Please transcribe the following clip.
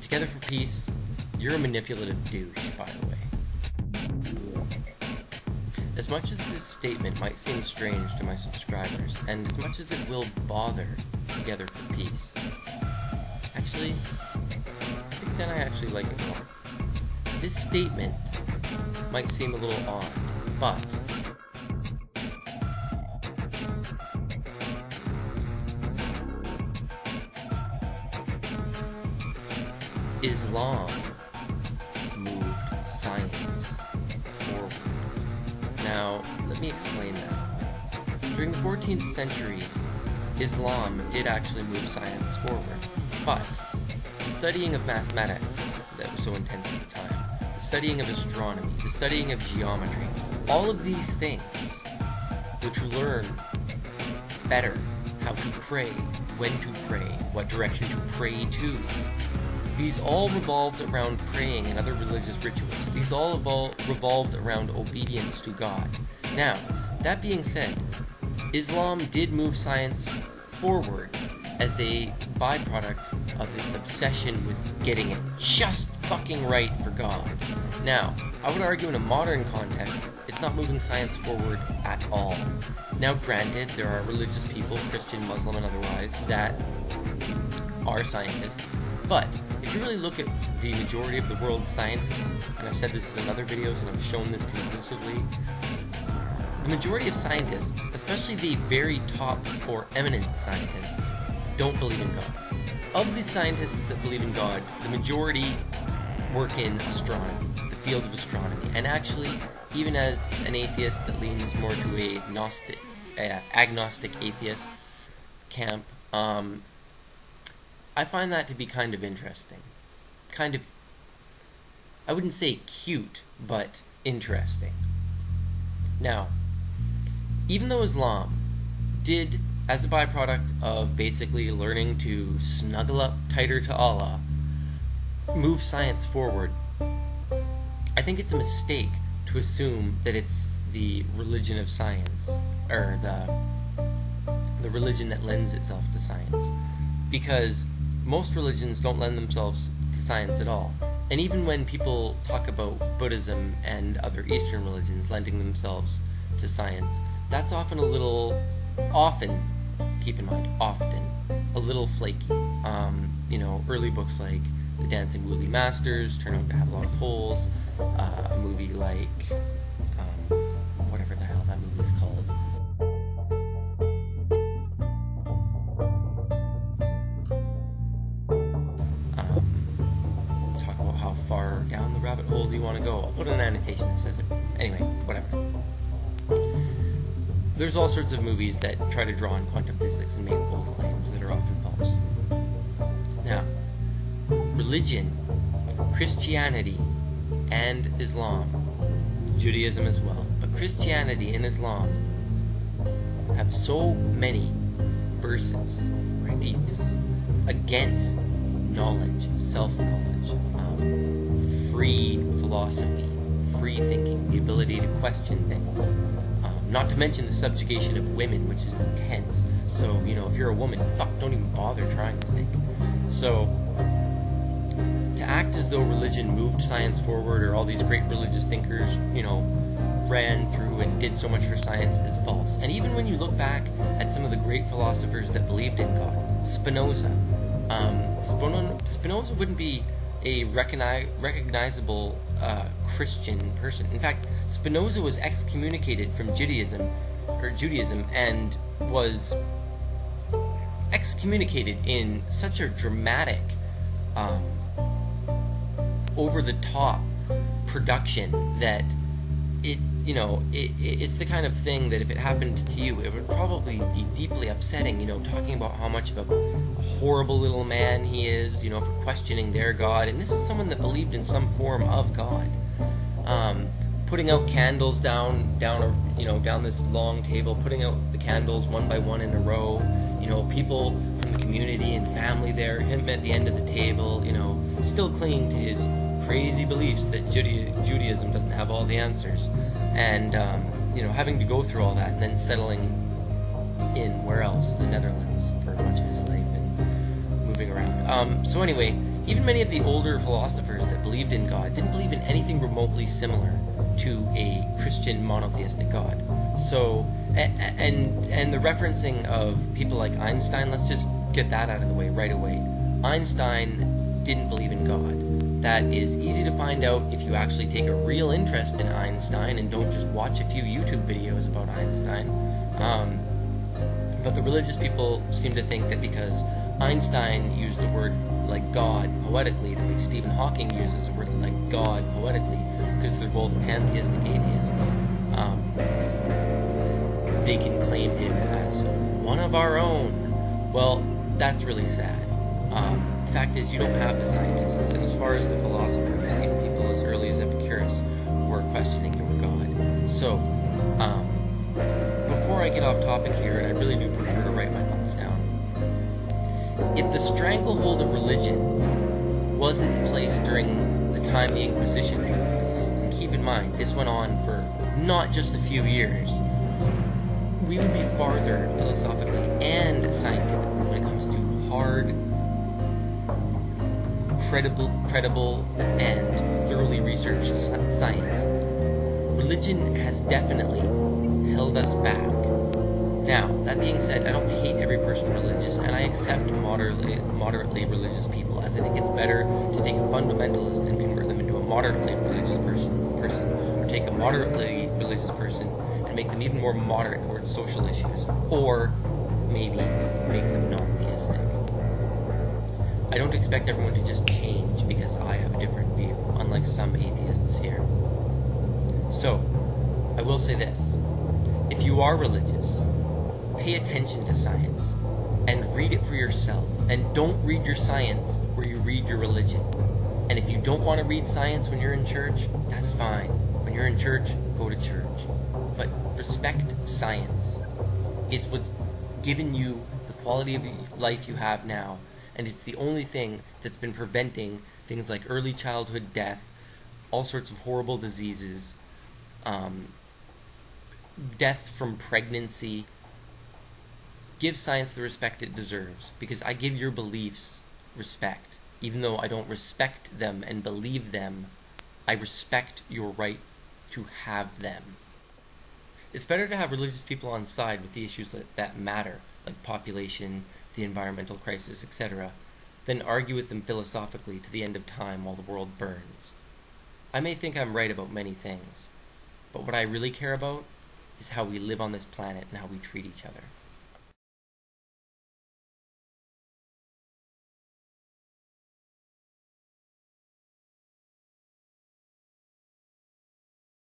Together for Peace, you're a manipulative douche, by the way. As much as this statement might seem strange to my subscribers, and as much as it will bother Together for Peace, actually, I think then I actually like it more. This statement might seem a little odd, but Islam moved science forward. Now, let me explain that. During the 14th century, Islam did actually move science forward, but the studying of mathematics that was so intense at the time, the studying of astronomy, the studying of geometry, all of these things were to learn better how to pray, when to pray, what direction to pray to. These all revolved around praying and other religious rituals. These all revolved around obedience to God. Now, that being said, Islam did move science forward as a byproduct of this obsession with getting it just fucking right for God. Now, I would argue in a modern context, it's not moving science forward at all. Now, granted, there are religious people, Christian, Muslim, and otherwise, that are scientists, but if you really look at the majority of the world's scientists, and I've said this in other videos and I've shown this conclusively, the majority of scientists, especially the very top or eminent scientists, don't believe in God. Of the scientists that believe in God, the majority work in astronomy, the field of astronomy, and actually, even as an atheist that leans more to a agnostic atheist camp, I find that to be kind of interesting. Kind of, I wouldn't say cute, but interesting. Now, even though Islam did, as a byproduct of basically learning to snuggle up tighter to Allah, move science forward, I think it's a mistake to assume that it's the religion of science, or the religion that lends itself to science. Because most religions don't lend themselves to science at all. And even when people talk about Buddhism and other Eastern religions lending themselves to science, that's often keep in mind, often, a little flaky. Early books like The Dancing Woolly Masters turn out to have a lot of holes. A movie like, whatever the hell that movie's called. Talk about how far down the rabbit hole do you want to go. I'll put an annotation that says it. Anyway, whatever. There's all sorts of movies that try to draw on quantum physics and make bold claims that are often false. Now, religion, Christianity, and Islam, Judaism as well, but Christianity and Islam have so many verses, hadiths, against knowledge, self-knowledge, free philosophy, free thinking, the ability to question things. Not to mention the subjugation of women, which is intense. So, if you're a woman, don't even bother trying to think. So, to act as though religion moved science forward, or all these great religious thinkers, ran through and did so much for science, is false. And even when you look back at some of the great philosophers that believed in God, Spinoza wouldn't be a recognizable Christian person. In fact, Spinoza was excommunicated from Judaism, and was excommunicated in such a dramatic, over-the-top production that it's the kind of thing that if it happened to you, it would probably be deeply upsetting, talking about how much of a horrible little man he is, for questioning their God. And this is someone that believed in some form of God. Putting out candles down this long table, putting out the candles one by one in a row, people from the community and family there, him at the end of the table, still clinging to his crazy beliefs that Judaism doesn't have all the answers, and having to go through all that and then settling in where else? The Netherlands for much of his life, and moving around. So anyway, even many of the older philosophers that believed in God didn't believe in anything remotely similar to a Christian monotheistic God. So, and the referencing of people like Einstein, let's just get that out of the way right away. Einstein didn't believe in God. That is easy to find out if you actually take a real interest in Einstein and don't just watch a few YouTube videos about Einstein. But the religious people seem to think that because Einstein used the word like God poetically, the way Stephen Hawking uses the word like God poetically, because they're both pantheistic atheists, they can claim him as one of our own. Well, that's really sad. The fact is, you don't have the scientists, and as far as the philosophers, even people as early as Epicurus were questioning your God. So, before I get off topic here, and I really do prefer to write my thoughts down, if the stranglehold of religion wasn't in place during the time the Inquisition took place, and keep in mind, this went on for not just a few years, we would be farther philosophically and scientifically when it comes to hard, credible, and thoroughly researched science. Religion has definitely held us back. Now, that being said, I don't hate every person religious, and I accept moderately religious people, as I think it's better to take a fundamentalist and convert them into a moderately religious person, or take a moderately religious person and make them even more moderate towards social issues, or maybe make them non-theistic. I don't expect everyone to just change because I have a different view, unlike some atheists here. So, I will say this. If you are religious, pay attention to science and read it for yourself, and don't read your science where you read your religion. And if you don't want to read science when you're in church, that's fine. When you're in church, go to church. But respect science. It's what's given you the quality of life you have now, and it's the only thing that's been preventing things like early childhood death, all sorts of horrible diseases, death from pregnancy. Give science the respect it deserves, because I give your beliefs respect. Even though I don't respect them and believe them, I respect your right to have them. It's better to have religious people on side with the issues that matter, like population, the environmental crisis, etc., than argue with them philosophically to the end of time while the world burns. I may think I'm right about many things, but what I really care about is how we live on this planet and how we treat each other.